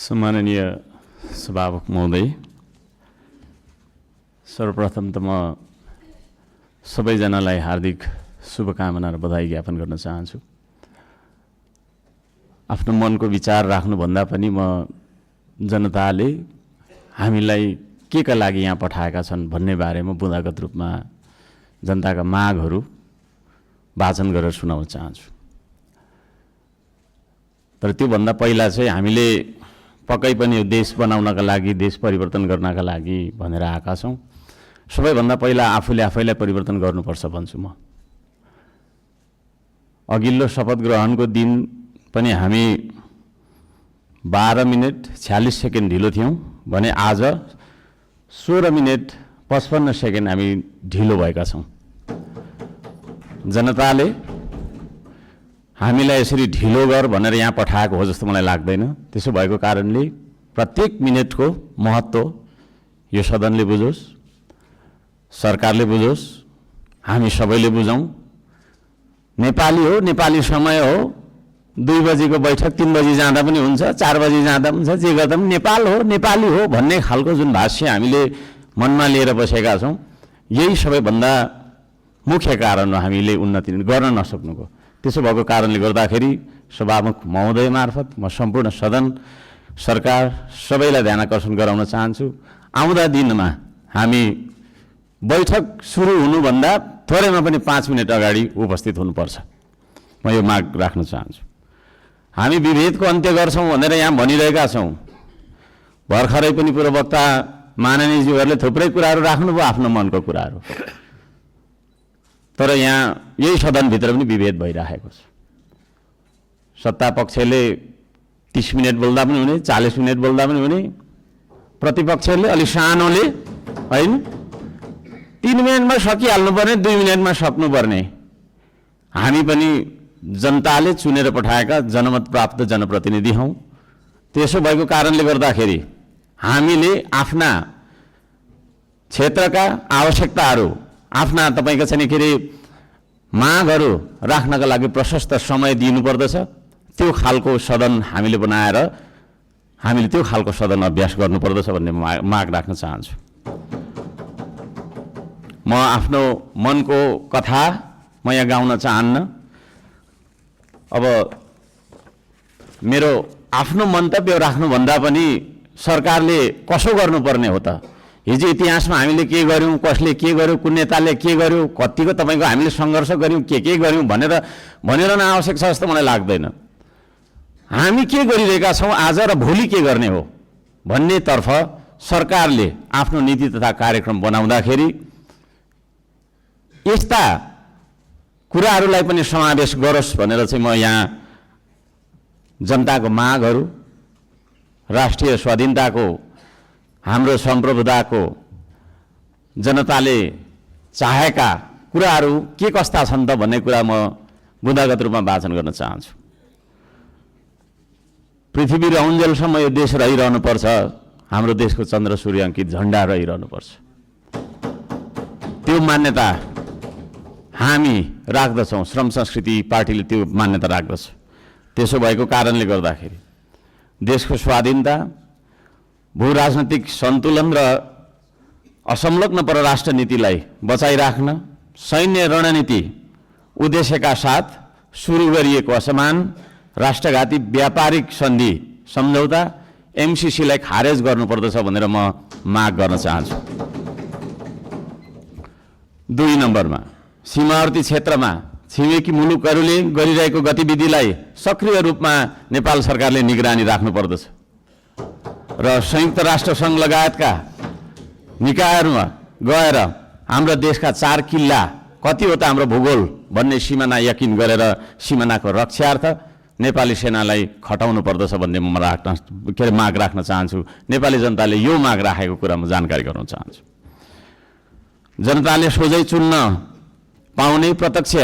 सम्माननीय सभामुख महोदय, सर्वप्रथम त म सबैजनालाई हार्दिक शुभकामना र बधाई ज्ञापन गर्न चाहन्छु। आफ्नो मनको विचार राख्नुभन्दा पनि म जनताले हामीलाई के का लागि यहाँ पठाएका छन् भन्ने बारेमा बुँदागत रूपमा जनताका मागहरू वाचन गरेर सुनाउन चाहन्छु। तर त्योभन्दा पहिला चाहिँ हामीले पक्कै पनि यो देश बनाउनका लागि, देश परिवर्तन गर्नका लागि भनेर आएका छौँ। सबैभन्दा पहिला आफूले आफैलाई परिवर्तन गर्नुपर्छ भन्छु म। अघिल्लो शपथ ग्रहणको दिन पनि हामी 12 मिनेट 46 सेकेन्ड ढिलो थियौँ भने आज 16 मिनेट 55 सेकेन्ड हामी ढिलो भएका छौँ। जनताले हामीलाई यसरी ढिलो गर भनेर यहाँ पठाएको हो जस्तो मलाई लाग्दैन। त्यसो भएको कारणले प्रत्येक मिनेटको महत्त्व यो सदनले बुझोस्, सरकारले बुझोस्, हामी सबैले बुझौँ। नेपाली हो, नेपाली समय हो, 2 बजीको बैठक 3 बजी जाँदा पनि हुन्छ, 4 बजी जाँदा पनि हुन्छ, जे गर्दा पनि नेपाल हो, नेपाली हो भन्ने खालको जुन भाष्य हामीले मनमा लिएर बसेका छौँ, यही सबैभन्दा मुख्य कारण हो हामीले उन्नति गर्न नसक्नुको। त्यसो भएको कारणले गर्दाखेरि सभामुख महोदय मार्फत म सम्पूर्ण सदन, सरकार सबैलाई ध्यान आकर्षण गराउन चाहन्छु। आउँदा दिनमा हामी बैठक सुरु हुनुभन्दा थोरैमा पनि 5 मिनट अगाडि उपस्थित हुनुपर्छ। म यो माग राख्न चाहन्छु। हामी विभेदको अन्त्य गर्छौँ भनेर यहाँ भनिरहेका छौँ। भर्खरै पनि पूर्ववक्ता माननीयज्यूहरूले थुप्रै कुराहरू राख्नुभयो, आफ्नो मनको कुराहरू। तर यहाँ यही सदनभित्र पनि विभेद भइरहेको छ। सत्ता पक्षले 30 मिनट बोल्दा पनि हुने, 40 मिनट बोल्दा पनि हुने, प्रतिपक्षले अलि सानोले होइन 3 मिनटमा सकिहाल्नुपर्ने, 2 मिनटमा सक्नुपर्ने। हामी पनि जनताले चुनेर पठाएका जनमत प्राप्त जनप्रतिनिधि हौँ। त्यसो भएको कारणले गर्दाखेरि हामीले आफ्ना क्षेत्रका आवश्यकताहरू, आफ्ना तपाईको चाहिँ के अरे मागहरू राख्नका लागि प्रशस्त समय दिनुपर्दछ। त्यो खालको सदन हामीले बनाएर हामीले त्यो खालको सदन अभ्यास गर्नुपर्दछ भन्ने माग राख्न चाहन्छु। म आफ्नो मनको कथा म यहाँ गाउन चाहन्न। अब मेरो आफ्नो मन्तव्य राख्नुभन्दा पनि सरकारले कसो गर्नुपर्ने हो त? हिजो इतिहासमा हामीले के गर्यौँ, कसले के गर्यो, कुन नेताले के गर्यो, कतिको तपाईँको हामीले सङ्घर्ष गऱ्यौँ, के गर्यौँ भनेर आवश्यक छ जस्तो मलाई लाग्दैन। हामी के गरिरहेका छौँ आज र भोलि के गर्ने हो भन्नेतर्फ सरकारले आफ्नो नीति तथा कार्यक्रम बनाउँदाखेरि यस्ता कुराहरूलाई पनि समावेश गरोस् भनेर चाहिँ म यहाँ जनताको मागहरू, राष्ट्रिय स्वाधीनताको, हाम्रो सम्प्रभुताको, जनताले चाहेका कुराहरू के कस्ता छन् त भन्ने कुरा म बुँदागत रूपमा वाचन गर्न चाहन्छु। पृथ्वी रहउन्जेलसम्म यो देश रहिरहनुपर्छ, हाम्रो देशको चन्द्र सूर्य अङ्कित झन्डा रहिरहनुपर्छ। त्यो मान्यता हामी राख्दछौँ। श्रम संस्कृति पार्टीले त्यो मान्यता राख्दछ। त्यसो भएको कारणले गर्दाखेरि देशको स्वाधीनता, भू राजनैतिक सन्तुलन र असंलग्न परराष्ट्र नीतिलाई बचाइराख्न सैन्य रणनीति उद्देश्यका साथ सुरु गरिएको असमान राष्ट्रघाती व्यापारिक सन्धि सम्झौता एमसीसीलाई खारेज गर्नुपर्दछ भनेर म माग गर्न चाहन्छु। 2 नम्बरमा सीमावर्ती क्षेत्रमा छिमेकी मुलुकहरूले गरिरहेको गतिविधिलाई सक्रिय रूपमा नेपाल सरकारले निगरानी राख्नुपर्दछ र संयुक्त राष्ट्र सङ्घ लगायतका निकायहरूमा गएर हाम्रो देशका 4 किल्ला कति हो त हाम्रो भूगोल भन्ने सिमाना यकिन गरेर सिमानाको रक्षार्थ नेपाली सेनालाई खटाउनु पर्दछ भन्ने म माग राख्न चाहन्छु। नेपाली जनताले यो माग राखेको कुरा म जानकारी गराउन चाहन्छु। जनताले सोझै चुन्न पाउने प्रत्यक्ष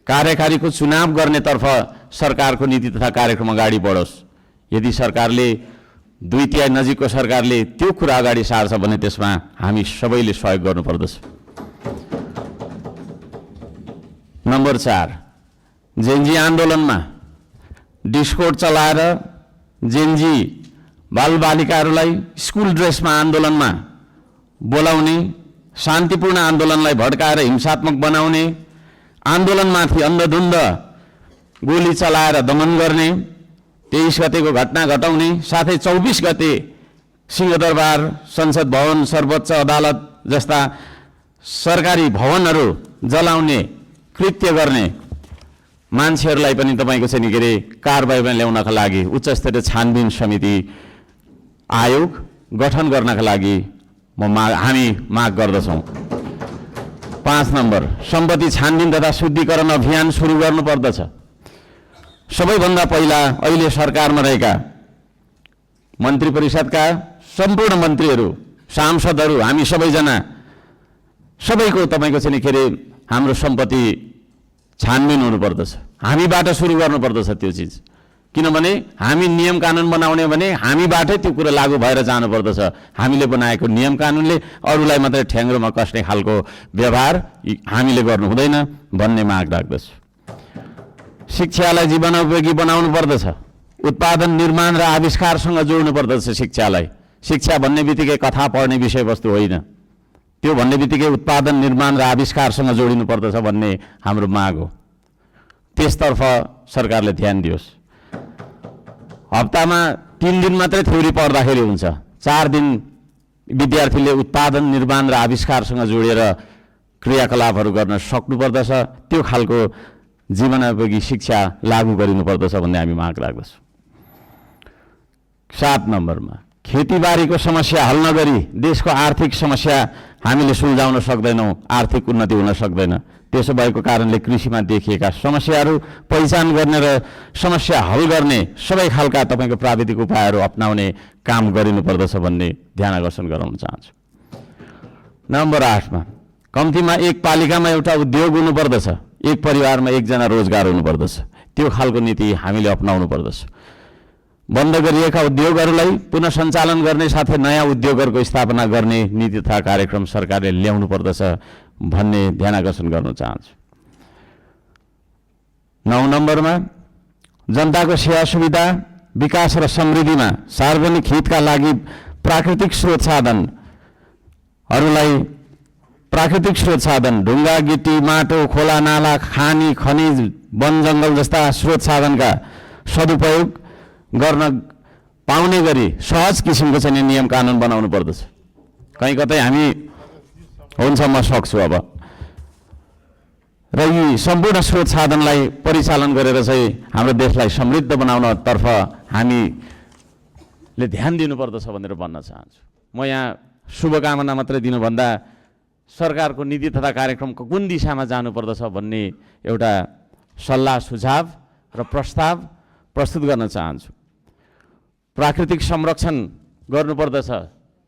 कार्यकारीको चुनाव गर्नेतर्फ सरकारको नीति तथा कार्यक्रम अगाडि बढोस्। यदि सरकारले 2/3 नजिकको सरकारले त्यो कुरा अगाडि सार्छ भने त्यसमा हामी सबैले सहयोग गर्नुपर्दछ। नम्बर 4, जेनजी आन्दोलनमा डिस्कोड चलाएर जेनजी बालबालिकाहरूलाई स्कुल ड्रेसमा आन्दोलनमा बोलाउने, शान्तिपूर्ण आन्दोलनलाई भड्काएर हिंसात्मक बनाउने, आन्दोलनमाथि अन्धधुन्ध गोली चलाएर दमन गर्ने, 23 गतेको घटना घटाउने, साथै 24 गते सिंहदरबार, संसद भवन, सर्वोच्च अदालत जस्ता सरकारी भवनहरू जलाउने कृत्य गर्ने मान्छेहरूलाई पनि तपाईँको चाहिँ नि के अरे कारबाहीमा ल्याउनका लागि उच्चस्तरीय छानबिन समिति आयोग गठन गर्नका लागि हामी माग गर्दछौँ। 5 नम्बर, सम्पत्ति छानबिन तथा शुद्धिकरण अभियान सुरु गर्नुपर्दछ। सबैभन्दा पहिला अहिले सरकारमा रहेका मन्त्री परिषदका सम्पूर्ण मन्त्रीहरू, सांसदहरू, हामी सबैजना सबैको तपाईँको चाहिँ नि के अरे हाम्रो सम्पत्ति छानबिन हुनुपर्दछ। हामीबाट सुरु गर्नुपर्दछ त्यो चिज, किनभने हामी नियम कानुन बनाउने भने हामीबाटै त्यो कुरा लागू भएर जानुपर्दछ। हामीले बनाएको नियम कानुनले अरूलाई मात्रै ठ्याङ्ग्रोमा कस्ने खालको व्यवहार हामीले गर्नु हुँदैन भन्ने माग राख्दछु। शिक्षालाई जीवनोपयोगी बनाउनु पर्दछ। उत्पादन, निर्माण र आविष्कारसँग जोड्नु पर्दछ शिक्षालाई। शिक्षा भन्ने बित्तिकै कथा पढ्ने विषयवस्तु होइन, त्यो भन्ने बित्तिकै उत्पादन, निर्माण र आविष्कारसँग जोडिनु पर्दछ भन्ने हाम्रो माग हो। त्यसतर्फ सरकारले ध्यान दियोस्। हप्तामा 3 दिन मात्रै थ्योरी पढ्दाखेरि हुन्छ, 4 दिन विद्यार्थीले उत्पादन, निर्माण र आविष्कारसँग जोडेर क्रियाकलापहरू गर्न सक्नुपर्दछ। त्यो खालको जीवनोपयोगी शिक्षा लागू गरिनुपर्दछ भन्ने हामी माग राख्दछौँ। 7 नम्बरमा, खेतीबारीको समस्या हल नगरी देशको आर्थिक समस्या हामीले सुल्झाउन सक्दैनौँ, आर्थिक उन्नति हुन सक्दैन। त्यसो भएको कारणले कृषिमा देखिएका समस्याहरू पहिचान गर्ने र समस्या हल गर्ने सबै खालका तपाईँको प्राविधिक उपायहरू अपनाउने काम गरिनुपर्दछ भन्ने ध्यान आकर्षण गराउन चाहन्छु। नम्बर 8मा, कम्तीमा एक पालिकामा एउटा उद्योग हुनुपर्दछ, एक परिवारमा एकजना रोजगार हुनुपर्दछ। त्यो खालको नीति हामीले अपनाउनु पर्दछ। बन्द गरिएका उद्योगहरूलाई पुनः सञ्चालन गर्ने साथै नयाँ उद्योगहरूको स्थापना गर्ने नीति तथा कार्यक्रम सरकारले ल्याउनु पर्दछ भन्ने ध्यान आकर्षण गर्न चाहन्छु। 9 नम्बरमा, जनताको सेवा सुविधा, विकास र समृद्धिमा सार्वजनिक हितका लागि प्राकृतिक स्रोत साधन ढुङ्गा, गिटी, माटो, खोला, नाला, खानी, खनिज, वन जङ्गल जस्ता स्रोत साधनका सदुपयोग गर्न पाउने गरी सहज किसिमको चाहिँ नियम कानुन बनाउनु पर्दछ। कहीँ कतै हामी हुन्छ म सक्छु अब र यी सम्पूर्ण स्रोत साधनलाई परिचालन गरेर चाहिँ हाम्रो देशलाई समृद्ध बनाउनतर्फ हामीले ध्यान दिनुपर्दछ भनेर भन्न चाहन्छु। म यहाँ शुभकामना मात्रै दिनुभन्दा सरकारको नीति तथा कार्यक्रमको कुन दिशामा जानुपर्दछ भन्ने एउटा सल्लाह सुझाव र प्रस्ताव प्रस्तुत गर्न चाहन्छु। प्राकृतिक संरक्षण गर्नुपर्दछ,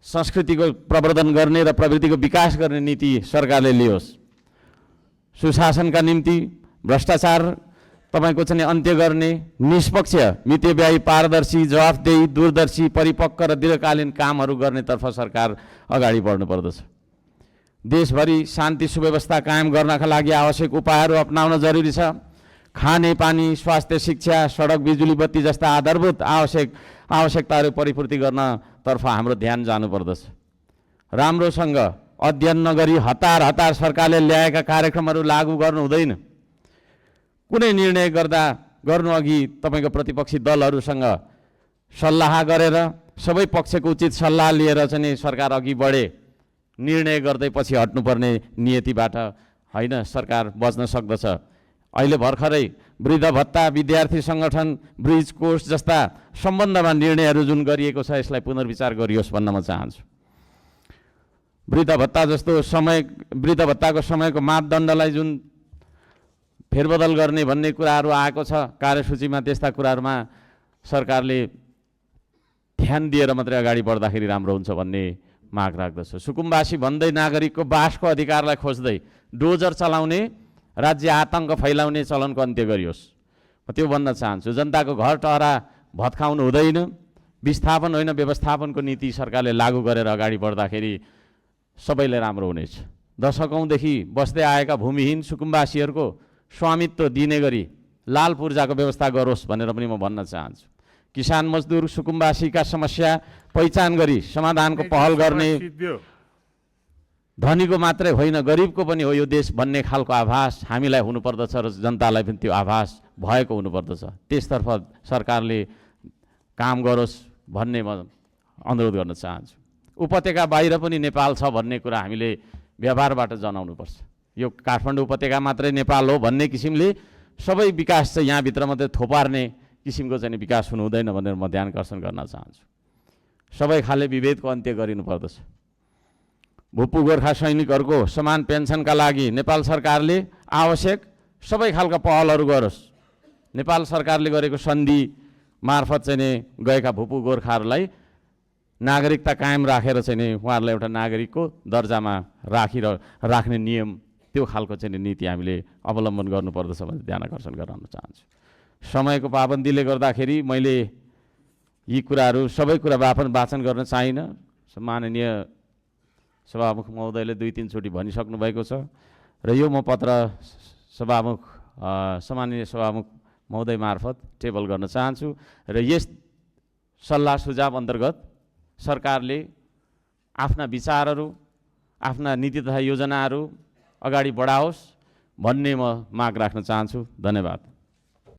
संस्कृतिको प्रवर्धन गर्ने र प्रवृत्तिको विकास गर्ने नीति सरकारले लियोस्। सुशासनका निम्ति भ्रष्टाचार तपाईँको चाहिँ अन्त्य गर्ने, निष्पक्ष, मितव्ययी, पारदर्शी, जवाफदेही, दूरदर्शी, परिपक्व र दीर्घकालीन कामहरू गर्नेतर्फ सरकार अगाडि बढ्नुपर्दछ। देशभरि शान्ति सुव्यवस्था कायम गर्नका लागि आवश्यक उपायहरू अपनाउन जरुरी छ। खाने पानी, स्वास्थ्य, शिक्षा, सडक, बिजुली बत्ती जस्ता आधारभूत आवश्यकताहरू परिपूर्ति गर्नतर्फ हाम्रो ध्यान जानुपर्दछ। राम्रोसँग अध्ययन नगरी हतार सरकारले ल्याएका कार्यक्रमहरू लागू गर्नु हुँदैन। कुनै निर्णय गर्नु अघि तपाईँको प्रतिपक्षी दलहरूसँग सल्लाह गरेर सबै पक्षको उचित सल्लाह लिएर चाहिँ सरकार अघि बढे। निर्णय गर्दै पछि हट्नुपर्ने नियतिबाट होइन, सरकार बच्न सक्दछ। अहिले भर्खरै वृद्ध भत्ता, विद्यार्थी सङ्गठन, ब्रिज कोर्स जस्ता सम्बन्धमा निर्णयहरू जुन गरिएको छ यसलाई पुनर्विचार गरियोस् भन्न म चाहन्छु। वृद्ध भत्ताको समयको मापदण्डलाई जुन फेरबदल गर्ने भन्ने कुराहरू आएको छ कार्यसूचीमा, त्यस्ता कुराहरूमा सरकारले ध्यान दिएर मात्रै अगाडि बढ्दाखेरि राम्रो हुन्छ भन्ने माग राख्दछु। सुकुम्बासी भन्दै नागरिकको बासको अधिकारलाई खोज्दै डोजर चलाउने, राज्य आतङ्क फैलाउने चलनको अन्त्य गरियोस्। म त्यो भन्न चाहन्छु। जनताको घर टहरा भत्काउनु हुँदैन, विस्थापन होइन व्यवस्थापनको नीति सरकारले लागू गरेर अगाडि बढ्दाखेरि सबैले राम्रो हुनेछ। दशकौँदेखि बस्दै आएका भूमिहीन सुकुम्बासीहरूको स्वामित्व दिने गरी लाल पूर्जाको व्यवस्था गरोस् भनेर पनि म भन्न चाहन्छु। किसान मजदुर सुकुम्बासीका समस्या पहिचान गरी समाधानको पहल गर्ने धनीको मात्रै होइन गरिबको पनि हो यो देश भन्ने खालको आभास हामीलाई हुनुपर्दछ र जनतालाई पनि त्यो आभास भएको हुनुपर्दछ। त्यसतर्फ सरकारले काम गरोस् भन्ने म अनुरोध गर्न चाहन्छु। उपत्यका बाहिर पनि नेपाल छ भन्ने कुरा हामीले व्यवहारबाट जनाउनुपर्छ। यो काठमाडौँ उपत्यका मात्रै नेपाल हो भन्ने किसिमले सबै विकास चाहिँ यहाँभित्र मात्रै थोपार्ने किसिमको चाहिँ विकास हुनु हुँदैन भनेर म ध्यान आकर्षण गर्न चाहन्छु। सबै खाले विभेदको अन्त्य गरिनुपर्दछ। भूपू गोर्खा सैनिकहरूको समान पेन्सनका लागि नेपाल सरकारले आवश्यक सबै खालका पहलहरू गरोस्। नेपाल सरकारले गरेको सन्धि मार्फत चाहिँ नि गएका भूपू गोर्खाहरूलाई नागरिकता कायम राखेर चाहिँ नि उहाँहरूलाई एउटा नागरिकको दर्जामा राख्ने नियम त्यो खालको चाहिँ नीति हामीले अवलम्बन गर्नुपर्दछ भनेर ध्यान आकर्षण गराउन चाहन्छु। समयको पाबन्दीले गर्दाखेरि मैले यी कुराहरू सबै कुरा वाचन गर्न चाहिनँ। माननीय सभामुख महोदयले 2-3 चोटि भनिसक्नु भएको छ र यो म पत्र सम्माननीय सभामुख महोदय मार्फत टेबल गर्न चाहन्छु र यस सल्लाह सुझाव अन्तर्गत सरकारले आफ्ना विचारहरू आफ्ना नीति तथा योजनाहरू अगाडि बढाओस् भन्ने म माग राख्न चाहन्छु। धन्यवाद।